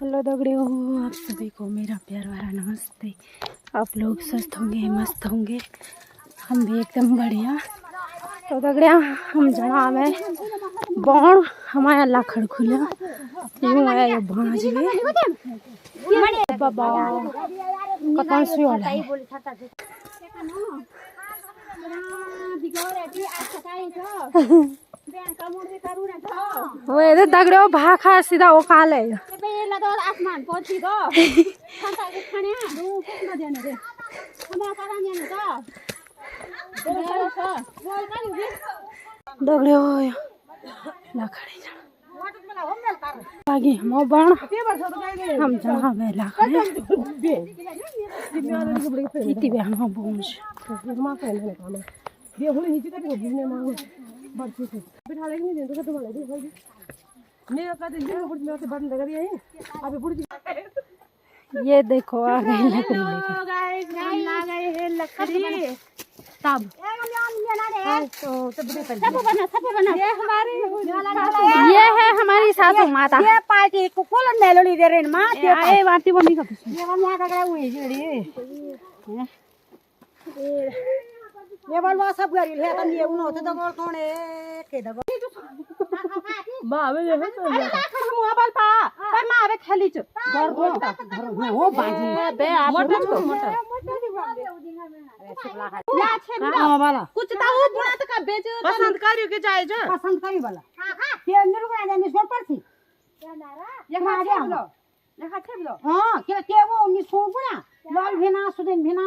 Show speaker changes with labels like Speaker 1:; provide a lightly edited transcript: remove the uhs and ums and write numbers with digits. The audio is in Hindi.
Speaker 1: हेलो दगड़ियों, आप सभी को मेरा प्यार भरा नमस्ते। आप लोग स्वस्थ होंगे, मस्त होंगे, हम भी एकदम बढ़िया। तो दगड़िया हम जना में बण हमारे अल्लाह खड़खुलिया यूं आया ये भाज वे बाबा कतन से होला वो इधर दगड़ियों भाखा सीधा वो काले आसमान पहुंची दो खाना के खाने दो कुछ ना देने रे हमारा कारण देने का दगड़ियों लाखड़ी आगे हम बण हम जहां में लाखड़ी इति बे हम बोंस मां कहने का ये होली नीचे का बिजने मांगो बढ़ती से बिठा लेंगे नहीं तो तुम्हारे दे होगी नहीं का दिन में बुढ़ में से बंद कर दिया है अभी बुढ़ ये देखो आ गई लकड़ी लेके गाइस ला गए है लकड़ी तब तो ये है हमारी सासू माता ये पार्टी को कोलन मेलोडी दे रहे मां ये वाटी मम्मी का ये मां का गया हुई जेड़ी ये बलवा सब गरी ले तन ये उनो तो दगोर कोण है के दगोर बावे ये है तो मुआ बलता पर मां आवे खेली छ घर घर हो बाजी बे आप मोटर को मोटर या छे हां वाला कुछ ता वो बुना त का बेच पसंद करियो के जाय छ पसंद करी वाला हां के अंदर को जाने सोर पर थी या नारा ये खा दे लो ये खा छे लो हां के वो नि सो बुना लाल भेना सुदेन भेना